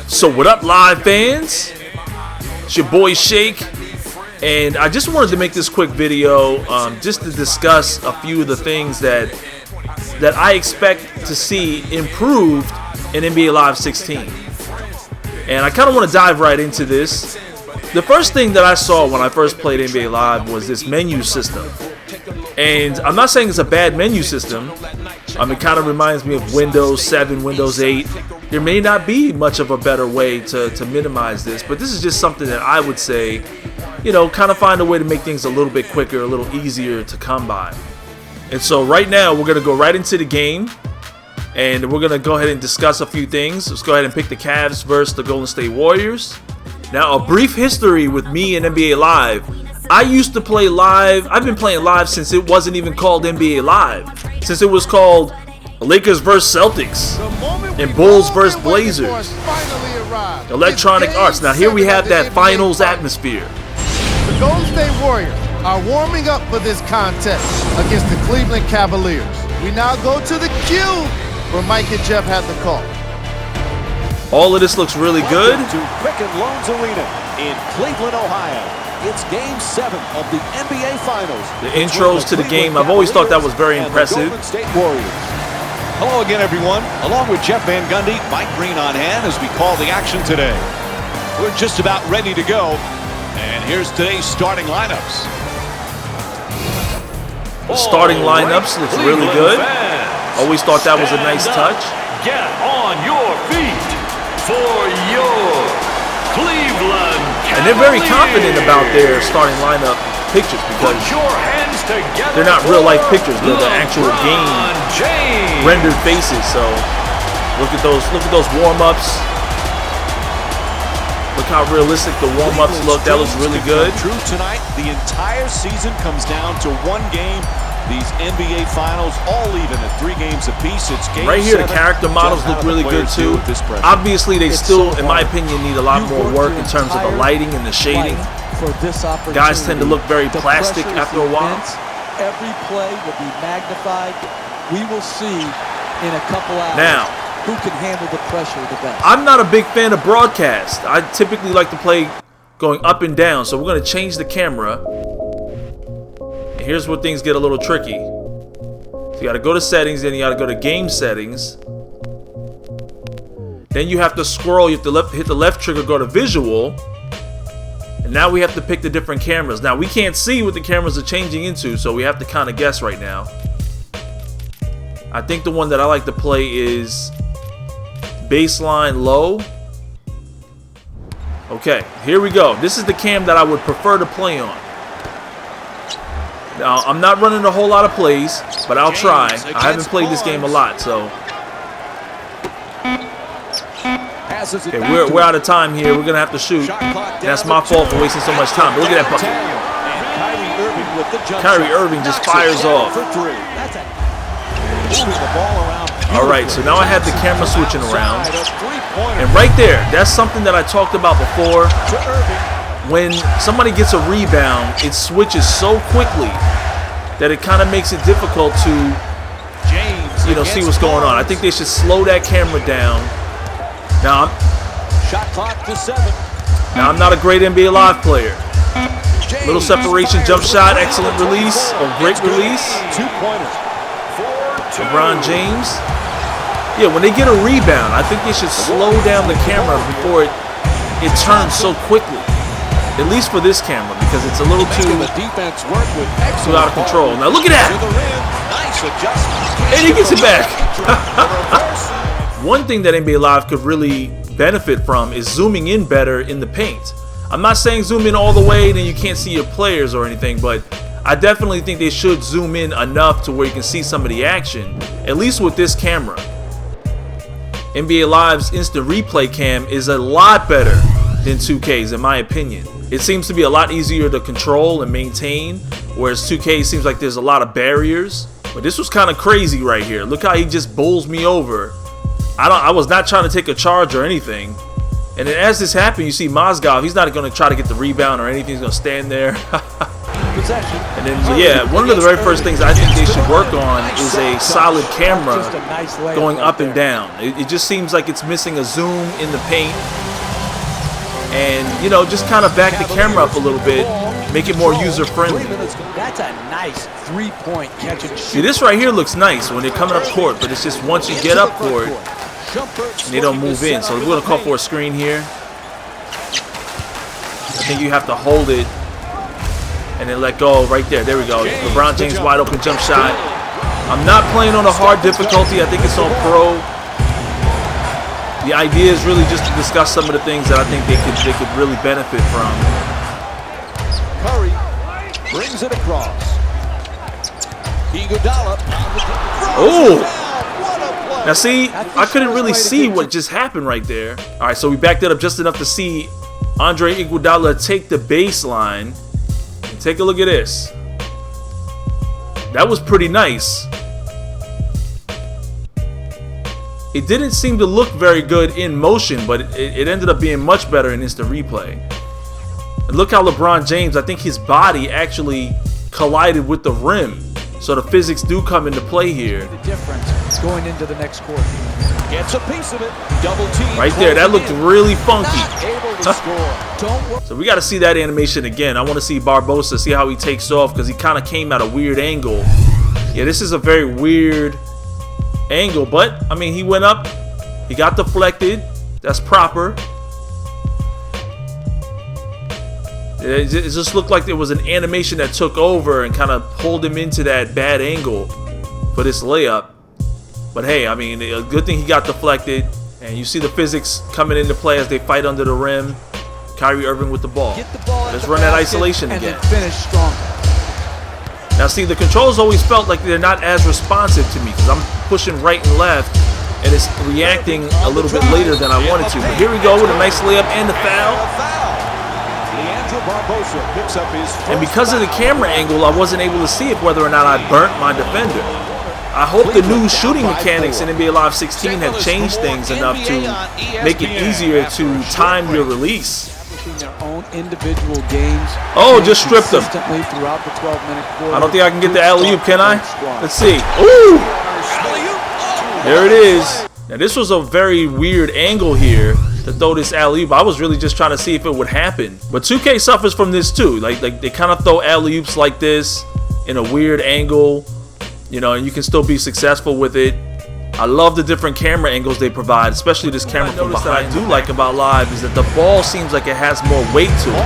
So what up, live fans? It's your boy Shake, and I just wanted to make this quick video just to discuss a few of the things that I expect to see improved in NBA Live 16. And I kind of want to dive right into this. The first thing that I saw when I first played NBA Live was this menu system. And I'm not saying it's a bad menu system. It kind of reminds me of Windows 7, Windows 8. There may not be much of a better way to minimize this, but this is just something that I would say, kind of find a way to make things a little bit quicker, a little easier to come by. And so right now, we're going to go right into the game, and we're going to go ahead and discuss a few things. Let's go ahead and pick the Cavs versus the Golden State Warriors. Now, a brief history with me and NBA Live. I used to play live. I've been playing live since it wasn't even called NBA Live. Since it was called Lakers vs. Celtics and Bulls vs. Blazers. Electronic Arts. Now here we have that finals atmosphere. The Golden State Warriors are warming up for this contest against the Cleveland Cavaliers. We now go to the cue where Mike and Jeff had the call. All of this looks really good. Welcome to Quicken Loans Arena in Cleveland, Ohio. It's Game 7 of the NBA Finals. The intros to the game, I've always thought that was very impressive. State Warriors. Hello again, everyone. Along with Jeff Van Gundy, Mike Green on hand as we call the action today. We're just about ready to go. And here's today's starting lineups. The starting lineups looks really good. Always thought that was a nice touch. Get on your feet for your Cleveland Cavaliers. And they're very confident about their starting lineup pictures because they're not real life pictures, they're the actual game rendered faces. So look at those warm-ups. Look how realistic the warm-ups look. That looks really good. True tonight, the entire season comes down to one game. These NBA Finals all even at 3 games apiece. It's game right here, 7. the character models look really good too. Obviously, they still, in my opinion, need a lot more work in terms of the lighting and the shading. Guys tend to look very plastic after a while. Every play will be magnified. We will see in a couple hours now who can handle the pressure the best. I'm not a big fan of broadcast. I typically like to play going up and down, so we're going to change the camera. Here's where things get a little tricky. So you got to go to settings, then you got to go to game settings. Then you have to scroll, you have to hit the left trigger, go to visual. And now we have to pick the different cameras. Now we can't see what the cameras are changing into, so we have to kind of guess right now. I think the one that I like to play is baseline low. Okay, here we go. This is the cam that I would prefer to play on. Now, I'm not running a whole lot of plays, but I'll try. I haven't played this game a lot, so. Okay, we're out of time here. We're going to have to shoot. That's my fault for wasting so much time. But look at that bucket. Kyrie Irving just fires off. All right, so now I have the camera switching around. And right there, that's something that I talked about before. When somebody gets a rebound, it switches so quickly that it kind of makes it difficult to, see what's going on. I think they should slow that camera down. Now, I'm not a great NBA Live player. Little separation, jump shot, excellent release, or great release. LeBron James. Yeah, when they get a rebound, I think they should slow down the camera before it turns so quickly. At least for this camera, because it's a little too out of control. Now look at that! And he gets it back. One thing that NBA Live could really benefit from is zooming in better in the paint. I'm not saying zoom in all the way, then you can't see your players or anything, but I definitely think they should zoom in enough to where you can see some of the action, at least with this camera. NBA Live's instant replay cam is a lot better than 2K's in my opinion. It seems to be a lot easier to control and maintain, whereas 2K seems like there's a lot of barriers. But this was kind of crazy right here. Look how he just bowls me over. I was not trying to take a charge or anything. And then as this happened, you see Mozgov, he's not going to try to get the rebound or anything. He's going to stand there. possession. And then, yeah, one of the very first things I think they should work on is a solid camera going up and down. It just seems like it's missing a zoom in the paint. And, you know, just kind of back the camera up a little bit, make it more user-friendly. That's a nice three-point catch and shoot. See, this right here looks nice when they're coming up court, but it's just once you get up court, and they don't move in. So we're going to call for a screen here. I think you have to hold it and then let go right there. There we go. LeBron James wide open jump shot. I'm not playing on a hard difficulty. I think it's on pro. The idea is really just to discuss some of the things that I think they could really benefit from. Curry brings it across. Iguodala. Oh! Now see, I couldn't really see what just happened right there. All right, so we backed it up just enough to see Andre Iguodala take the baseline. And take a look at this. That was pretty nice. It didn't seem to look very good in motion, but it ended up being much better in instant replay. And look how LeBron James, I think his body actually collided with the rim. So the physics do come into play here. The difference going into the next quarter. Gets a piece of it. Double team. Right there, that looked really funky. Able to score. So we got to see that animation again. I want to see Barbosa, see how he takes off, because he kind of came at a weird angle. Yeah, this is a very weird angle, but I mean, he went up, he got deflected. That's proper. It just looked like there was an animation that took over and kind of pulled him into that bad angle for this layup. But hey, I mean, a good thing he got deflected, and you see the physics coming into play as they fight under the rim. Kyrie Irving with the ball. Let's run that isolation again. And then finish strong. Now see, the controls always felt like they're not as responsive to me because I'm pushing right and left, and it's reacting a little bit later than I wanted to. But here we go with a nice layup and the foul. And because of the camera angle, I wasn't able to see if whether or not I burnt my defender. I hope the new shooting mechanics in NBA Live 16 have changed things enough to make it easier to time your release. Their own individual games. Oh, just stripped them. Throughout the 12-minute quarter. I don't think I can get the alley-oop, can I? Let's see. Ooh! There it is. Now, this was a very weird angle here to throw this alley-oop. I was really just trying to see if it would happen. But 2K suffers from this too. Like they kind of throw alley-oops like this in a weird angle, you know, and you can still be successful with it. I love the different camera angles they provide, especially this camera from behind. What I do like about Live is that the ball seems like it has more weight to it.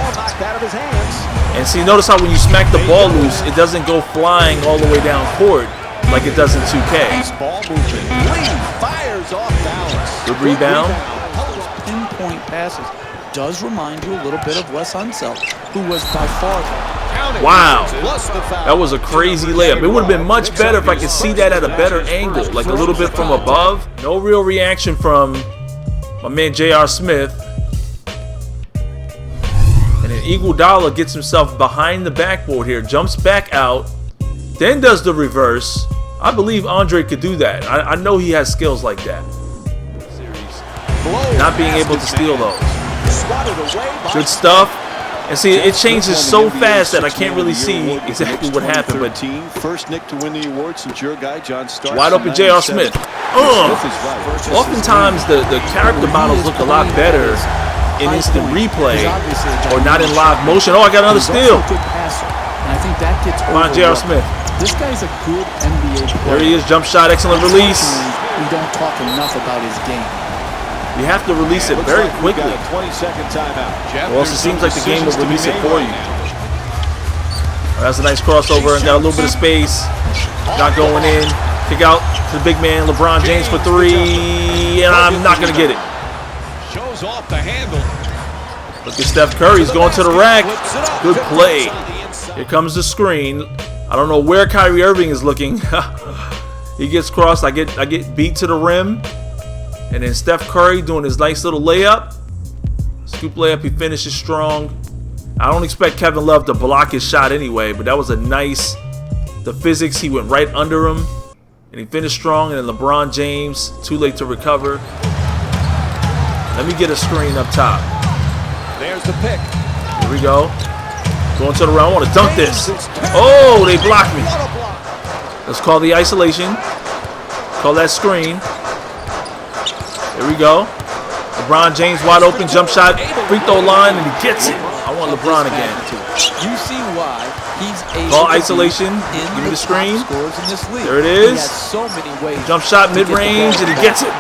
And see, notice how when you smack the ball loose, it doesn't go flying all the way down court like it does in 2K. Good rebound. Pinpoint passes does remind you a little bit of Wes Unseld, who was by far. Wow, that was a crazy layup. It would have been much better if I could see that at a better angle, like a little bit from above. No real reaction from my man J.R. Smith. And then Iguodala gets himself behind the backboard here, jumps back out, then does the reverse. I believe Andre could do that. I know he has skills like that. Not being able to steal those. Good stuff. And see, it changes so fast that I can't really see exactly what happened. But first Nick to win the award since your guy John Starks. Wide open J.R. Smith. Oftentimes the character models look a lot better in instant replay or not in live motion. Oh, I got another steal. Come on, J.R. Smith. This guy's a good NBA player. There he is, jump shot, excellent release. We don't talk enough about his game. You have to release it very quickly. 20-second timeout. Or else it seems like the game will release it for you. That's a nice crossover and got a little bit of space. Not going in. Kick out to the big man, LeBron James for three. And I'm not going to get it. Shows off the handle. Look at Steph Curry. He's going to the rack. Good play. Here comes the screen. I don't know where Kyrie Irving is looking. He gets crossed. I get beat to the rim. And then Steph Curry doing his nice little layup. Scoop layup, he finishes strong. I don't expect Kevin Love to block his shot anyway, but that was a nice, the physics, he went right under him. And he finished strong, and then LeBron James, too late to recover. Let me get a screen up top. There's the pick. Here we go. Going to the round. I want to dunk this. Oh, they blocked me. Let's call the isolation. Call that screen. Here we go. LeBron James wide open, jump shot, free throw line, and he gets it. I want LeBron again. You see why he's able Call isolation. Give me the screen. There it is. So many ways. Jump shot mid-range, and he gets it.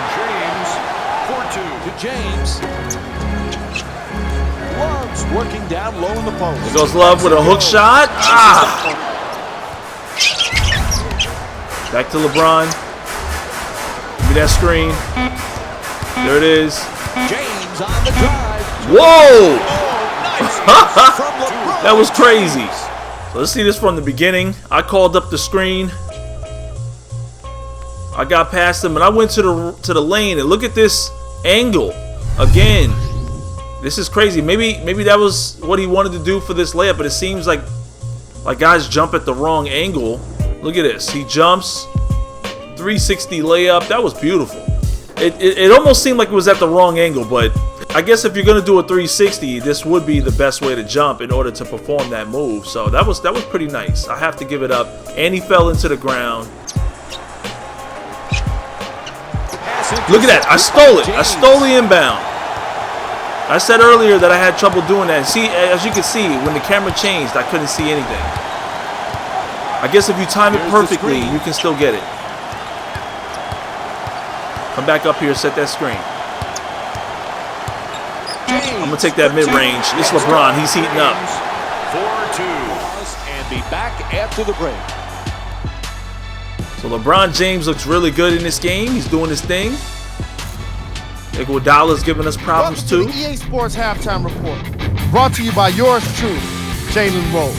James. Love's working down low in the post. There goes Love with a hook shot. Ah! Back to LeBron. Give me that screen. There it is. James on the drive. Whoa! That was crazy. So let's see this from the beginning. I called up the screen. I got past him and I went to the lane, and look at this angle again. This is crazy. Maybe that was what he wanted to do for this layup, but it seems like guys jump at the wrong angle. Look at this. He jumps 360 layup. That was beautiful. It almost seemed like it was at the wrong angle, but I guess if you're gonna do a 360, this would be the best way to jump in order to perform that move. So that was pretty nice. I have to give it up. And he fell into the ground. Look at that. I stole it. I stole the inbound. I said earlier that I had trouble doing that. See, as you can see, when the camera changed, I couldn't see anything. I guess if you time it perfectly, you can still get it. Come back up here, set that screen. I'm going to take that mid-range. It's LeBron. He's heating up. 4-2. And be back after the break. So LeBron James looks really good in this game. He's doing his thing. Iguodala's giving us problems too. Welcome to the EA Sports Halftime Report. Brought to you by yours truly, Jalen Rose.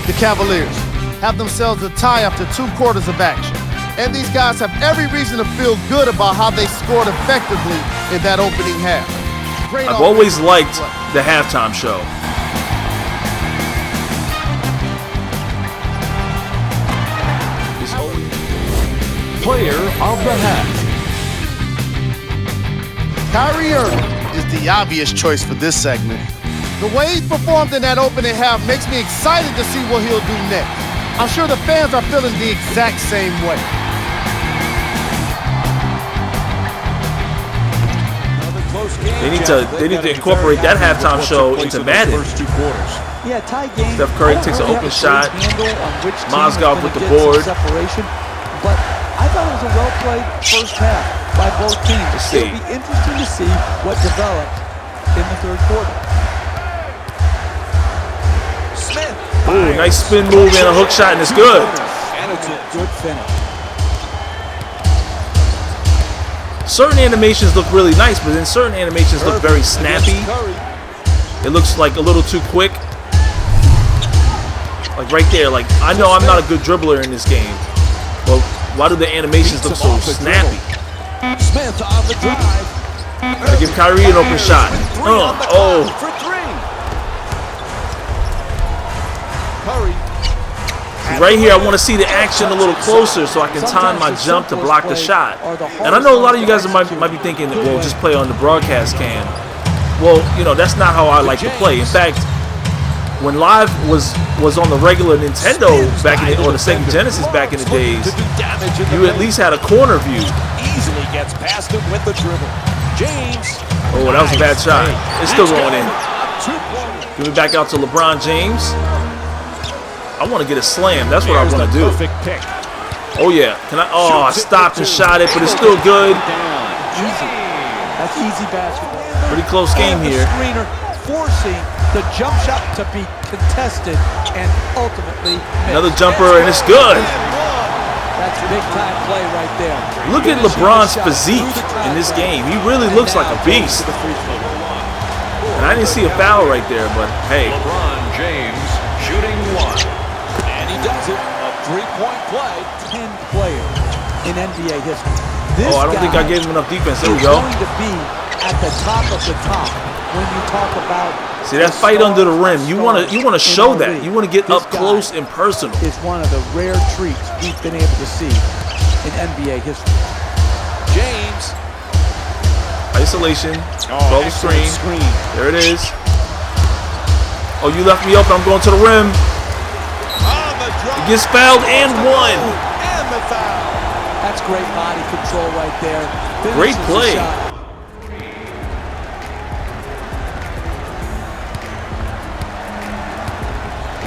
The Cavaliers have themselves a tie after 2 quarters of action. And these guys have every reason to feel good about how they scored effectively in that opening half. I've always liked the halftime show. Player of the half. Kyrie Irving is the obvious choice for this segment. The way he performed in that opening half makes me excited to see what he'll do next. I'm sure the fans are feeling the exact same way. They need to incorporate that halftime show into Madden. Yeah, tie game. Steph Curry takes an open shot. Mozgov with the board. But I thought it was a well-played first half by both teams. It'll be interesting to see what developed in the third quarter. Ooh, nice spin move and a hook shot, and it's good. And it's a good finish. Certain animations look really nice, but then certain animations look very snappy. It looks like a little too quick. Like right there, like I know I'm not a good dribbler in this game, but why do the animations look so snappy? Smith on the drive. Gotta give Kyrie an open shot. Oh. Curry. Right here, I want to see the action a little closer so I can time my jump to block the shot. And I know a lot of you guys might be thinking, well, just play on the broadcast cam. Well, you know, that's not how I like to play. In fact, when Live was on the regular Nintendo back in or the Sega Genesis back in the days, you at least had a corner view. Easily gets past him with the dribble. James. Oh, that was a bad shot. It's still going in. Give it back out to LeBron James. I want to get a slam. That's what I want to do. Oh yeah. Can I? Oh, I stopped and shot it, but it's still good. Easy. That's easy basketball. Pretty close game here. Screener forcing the jump shot to be contested and ultimately missed. Another jumper, and it's good. That's big time play right there. Look at LeBron's physique in this game. He really looks like a beast. And I didn't see a foul right there, but hey. LeBron James shooting 1. And he does it. A 3-point play. 10 players in NBA history. This I don't think I gave him enough defense. There we go. going to be at the top of the top when you talk about. See that fight under the rim? You want to show that. You want to get up close and personal. It's one of the rare treats we've been able to see in NBA history. James. I Isolation. Throw the screen. There it is. Oh, you left me open. I'm going to the rim. He gets fouled and one. That's great body control right there. Great play.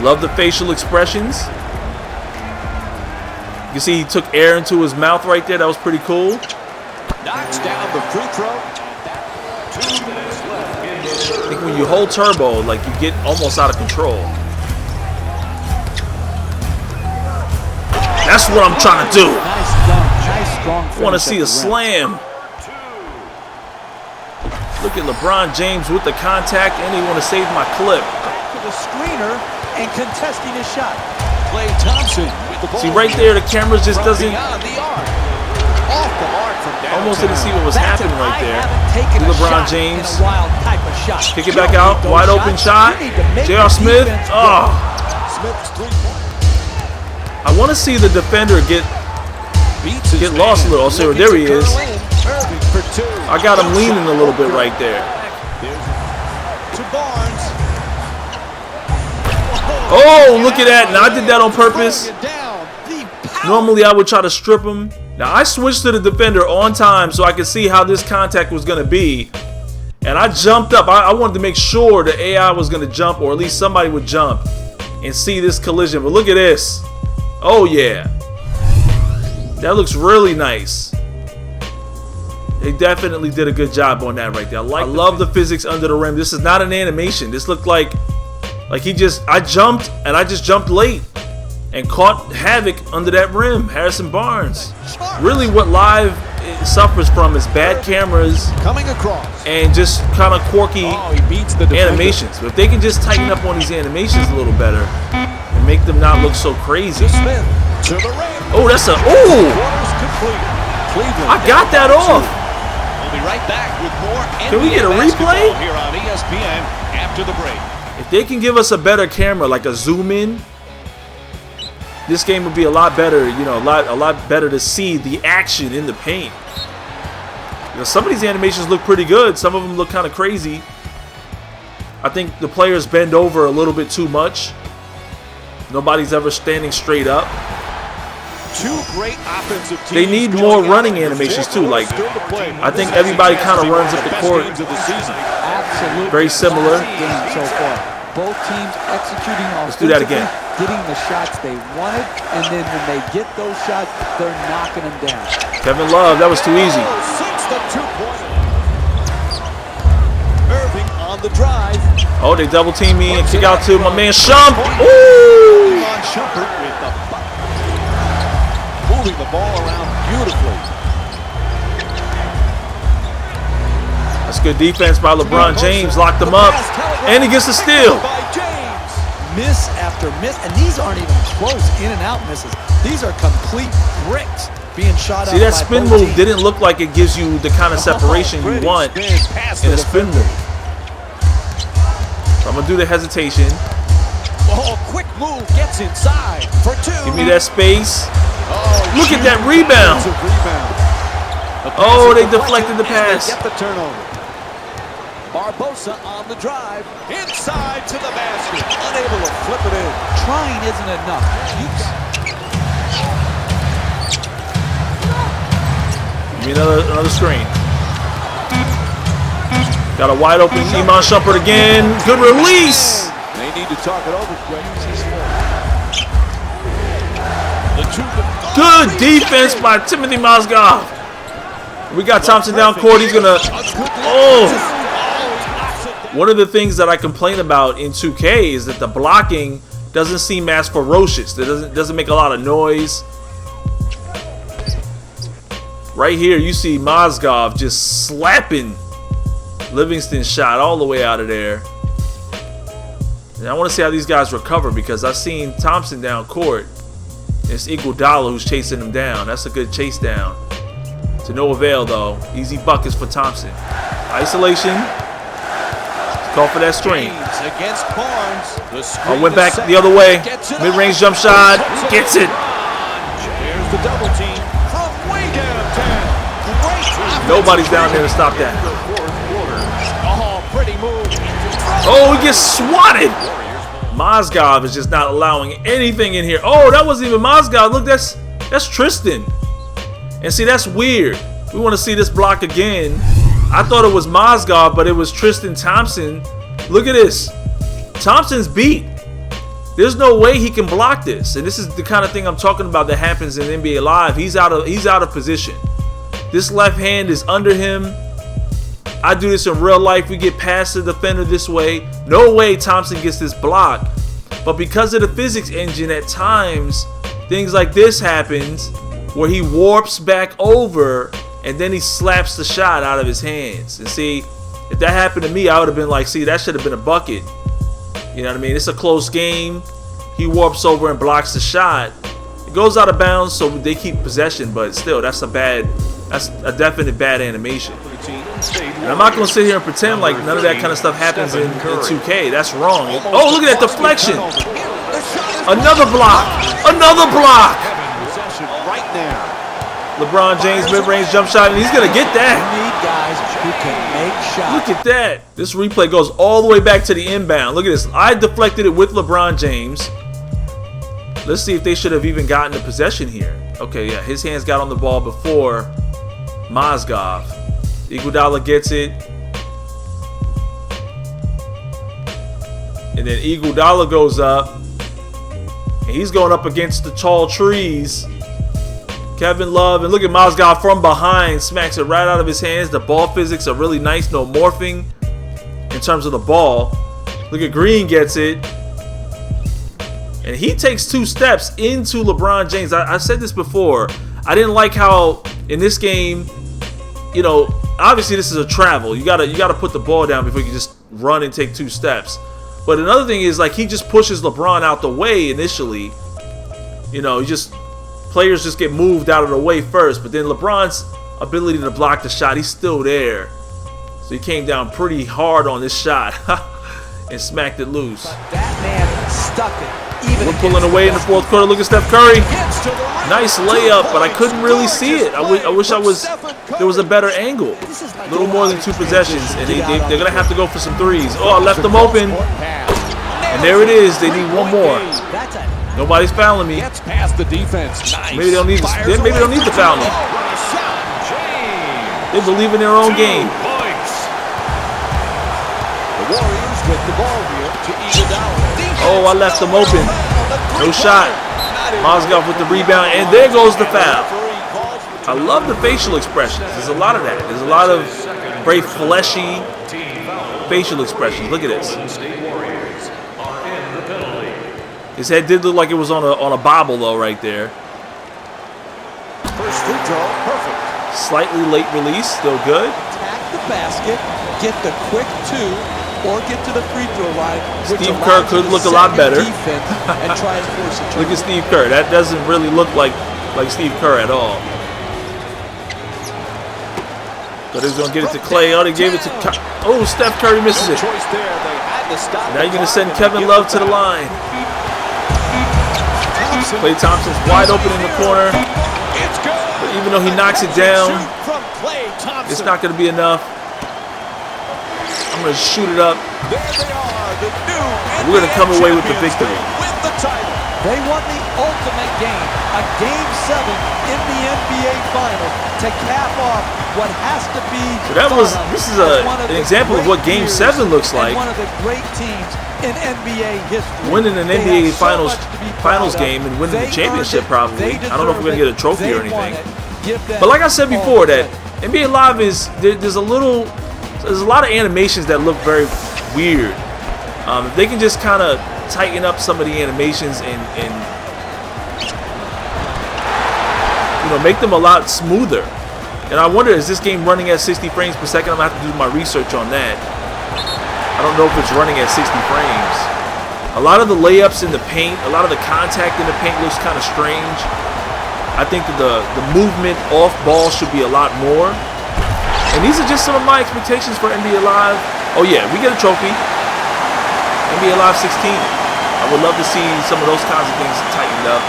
Love the facial expressions. You see he took air into his mouth right there. That was pretty cool. Knocks down the free throw. 2 minutes left in the I third. think when you hold turbo, like you get almost out of control. That's what I'm trying to do. Nice dunk. Nice strong finish. I want to see at a the rim. slam. Look at LeBron James with the contact, and he want to save my clip. To the screener and contesting his shot. Klay Thompson with the ball. See right there, the camera just doesn't. Beyond the arc. Off the mark from downtown. Almost didn't see what was That's happening an right there. taken LeBron a shot James. in a wild type of shot. Kick it back out, wide open shot. J.R. Smith. Oh, Smith's three-point. I want to see the defender get lost a little. Oh, so there he is. Irving for two. I got him leaning a little bit right there. To Barnes. Oh, look at that. Now I did that on purpose. Normally I would try to strip him. Now I switched to the defender on time so I could see how this contact was going to be. And I jumped up. I wanted to make sure the AI was going to jump, or at least somebody would jump and see this collision. But look at this. Oh yeah. That looks really nice. They definitely did a good job on that right there. I love the physics under the rim. This is not an animation. This looked like I jumped and I just jumped late and caught havoc under that rim. Harrison Barnes. Really what live suffers from is bad cameras Coming across. and just kind of quirky He beats the defender. animations. But if they can just tighten up on these animations a little better and make them not look so crazy. To Smith. To the rim. Oh, that's a Quarters complete. Cleveland. I got that off. We'll be right back with more Can we get a NBA replay? basketball here on ESPN after the break. If they can give us a better camera, like a zoom in, this game would be a lot better, you know, a lot better to see the action in the paint. You know, some of these animations look pretty good. Some of them look kind of crazy. I think the players bend over a little bit too much. Nobody's ever standing straight up. Two great offensive teams. They need going more at running it. animations Four too. Like, quarters still to play. I think everybody kind of runs up the Best court. games of the season. Absolutely. Very similar. Game so far. Both teams executing Let's do that again. getting the shots they wanted, and then when they get those shots, they're knocking them down. Kevin Love, that was too easy. Since the two-pointer. Irving on the drive. Oh, they double team me and kick out to my man Shump. Ooh! On Shumpert with the bucket. Moving the ball around beautifully. That's good defense by LeBron James. Locked them up. And he gets the steal. By James. Miss after miss, and these aren't even close in and out misses. These are complete bricks being shot out. See, that by spin both move teams. didn't look like it gives you the kind of separation you Pretty want spin past in the a spin defender. move. So I'm going to do the hesitation. Oh, quick move gets inside for two. Give me that space. Oh, Look at huge that rebound. offensive rebound. The pass Oh, is they deflected, deflected the and they pass. Get the turnover. Barbosa on the drive, inside to the basket, unable to flip it in. Trying isn't enough. Give me another screen. Got a wide open Iman Shumpert again. Good release. They need to talk it over, Greg. The two. Good defense by Timothy Mozgov. We got Thompson down court. He's going to... Oh! One of the things that I complain about in 2K is that the blocking doesn't seem as ferocious. It doesn't make a lot of noise. Right here, you see Mozgov just slapping Livingston's shot all the way out of there. And I want to see how these guys recover, because I've seen Thompson down court. It's Iguodala who's chasing him down. That's a good chase down. To no avail, though. Easy buckets for Thompson. Isolation. Call for that screen. Against Barnes. I went back the other way. Mid-range jump shot. Gets it. There's the double team from way downtown. Great Nobody's down there to stop that. Oh, pretty move. Oh, he gets swatted. Mozgov is just not allowing anything in here. Oh, that wasn't even Mozgov. Look, that's Tristan. And see, that's weird. We want to see this block again. I thought it was Mozgov, but it was Tristan Thompson. Look at this. Thompson's beat. There's no way he can block this. And this is the kind of thing I'm talking about that happens in NBA Live. He's out of position. This left hand is under him. I do this in real life. We get past the defender this way. No way Thompson gets this block. But because of the physics engine, at times, things like this happens where he warps back over and then he slaps the shot out of his hands. And see, if that happened to me, I would have been like, see, that should have been a bucket. You know what I mean? It's a close game. He warps over and blocks the shot. It goes out of bounds, so they keep possession, but still, that's a definite bad animation. And I'm not going to sit here and pretend like none of that kind of stuff happens in 2K. That's wrong. Oh, look at that deflection. Another block. Another block. Right now. LeBron James mid-range jump shot, and he's going to get that. Need guys who can make shots. Look at that. This replay goes all the way back to the inbound. Look at this. I deflected it with LeBron James. Let's see if they should have even gotten the possession here. Okay, yeah, his hands got on the ball before Mozgov. Iguodala gets it. And then Iguodala goes up. And he's going up against the tall trees. Kevin Love, and look at Mozgov from behind, smacks it right out of his hands. The ball physics are really nice, no morphing in terms of the ball. Look at Green gets it. And he takes 2 steps into LeBron James. I said this before. I didn't like how in this game, you know, obviously this is a travel. You gotta put the ball down before you can just run and take 2 steps. But another thing is, like, he just pushes LeBron out the way initially. You know, players just get moved out of the way first. But then LeBron's ability to block the shot, he's still there. So he came down pretty hard on this shot and smacked it loose. That man stuck it. We're pulling away in the 4th quarter. Look at Steph Curry. Nice layup, but I couldn't really see it. I wish there was a better angle. A little more than 2 possessions, and they're going to have to go for some threes. Oh, I left them open. And there it is. They need one more. Nobody's fouling me. Maybe they don't need to foul me. They believe in their own game. The Warriors with the ball here to Iguodala. Oh, I left them open. No shot. Mozgov with the rebound, and there goes the foul. I love the facial expressions. There's a lot of that. There's a lot of very fleshy facial expressions. Look at this. His head did look like it was on a bobble though, right there. First free throw, perfect. Slightly late release, still good. Attack the basket, get the quick 2, or get to the free throw line. Steve Kerr could look a lot better. And try and force a Look at Steve Kerr. That doesn't really look like Steve Kerr at all. But he's gonna get it to Clay. Oh, they gave it to. Oh, Steph Curry misses it. Now you're gonna send Kevin Love to the line. Klay Thompson's wide open in the corner. But even though he knocks it down, it's not gonna be enough. I'm going to shoot it up. We're going to come away with the victory. They won the ultimate game, a Game 7 in the NBA Finals to cap off what has to be. So this is an example of what Game 7 looks like. One of the great teams in NBA history. Winning an NBA Finals game and winning the championship probably. I don't know if we're going to get a trophy or anything. But like I said before, that NBA Live there's a lot of animations that look very weird. If they can just kind of tighten up some of the animations and make them a lot smoother. And I wonder, is this game running at 60 frames per second? I'm going to have to do my research on that. I don't know if it's running at 60 frames. A lot of the layups in the paint, a lot of the contact in the paint looks kind of strange. I think that the movement off ball should be a lot more. And these are just some of my expectations for NBA Live. Oh yeah, we get a trophy. NBA Live 16. I would love to see some of those kinds of things tightened up.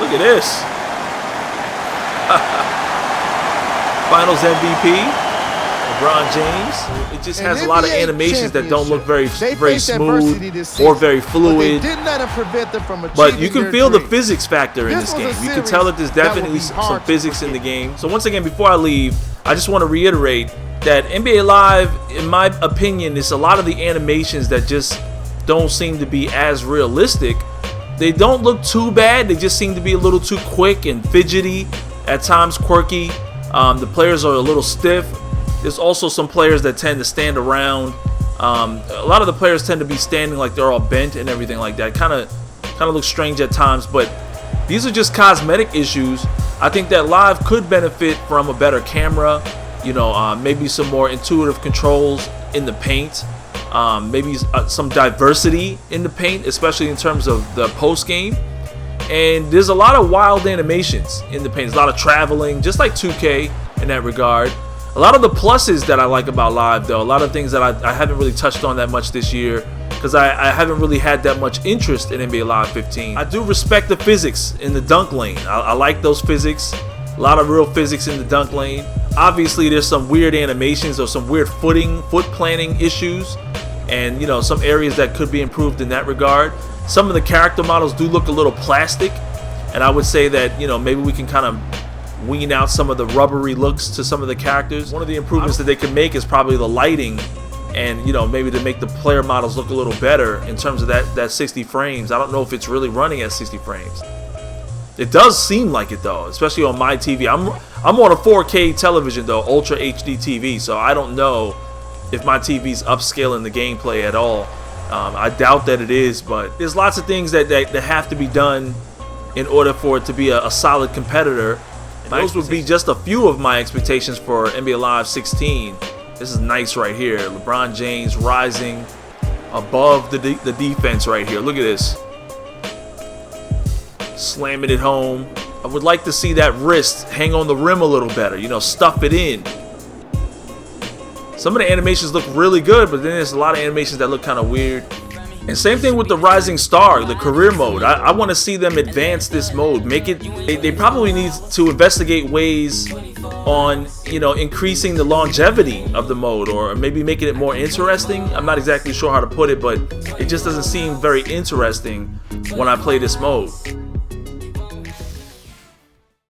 Look at this. Finals MVP. LeBron James. It just has a lot of animations that don't look very smooth or very fluid. But you can feel the physics factor in this game. You can tell that there's definitely some physics in the game. So once again, before I leave, I just want to reiterate that NBA Live, in my opinion, is a lot of the animations that just don't seem to be as realistic. They don't look too bad. They just seem to be a little too quick and fidgety, at times quirky. The players are a little stiff. There's also some players that tend to stand around. A lot of the players tend to be standing like they're all bent and everything like that. Kind of looks strange at times, but these are just cosmetic issues. I think that Live could benefit from a better camera, you know, maybe some more intuitive controls in the paint, maybe some diversity in the paint, especially in terms of the post game. And there's a lot of wild animations in the paint. There's a lot of traveling, just like 2K in that regard. A lot of the pluses that I like about Live, though, a lot of things that I haven't really touched on that much this year, because I haven't really had that much interest in NBA Live 15. I do respect the physics in the dunk lane. I like those physics. A lot of real physics in the dunk lane. Obviously, there's some weird animations or some weird foot planning issues, and you know, some areas that could be improved in that regard. Some of the character models do look a little plastic, and I would say that, you know, maybe we can kind of wean out some of the rubbery looks to some of the characters. One of the improvements that they can make is probably the lighting, and you know, maybe to make the player models look a little better in terms of that 60 frames. I don't know if it's really running at 60 frames. It does seem like it though, especially on my TV. I'm on a 4K television though, Ultra HD TV, so I don't know if my TV's upscaling the gameplay at all. I doubt that it is, but there's lots of things that have to be done in order for it to be a solid competitor. And those would be just a few of my expectations for NBA Live 16. This is nice right here. LeBron James rising above the defense right here. Look at this. Slamming it home. I would like to see that wrist hang on the rim a little better. You know, stuff it in. Some of the animations look really good, but then there's a lot of animations that look kind of weird. And same thing with the Rising Star, the career mode. I want to see them advance this mode. Make it. They probably need to investigate ways on, you know, increasing the longevity of the mode, or maybe making it more interesting. I'm not exactly sure how to put it, but it just doesn't seem very interesting when I play this mode.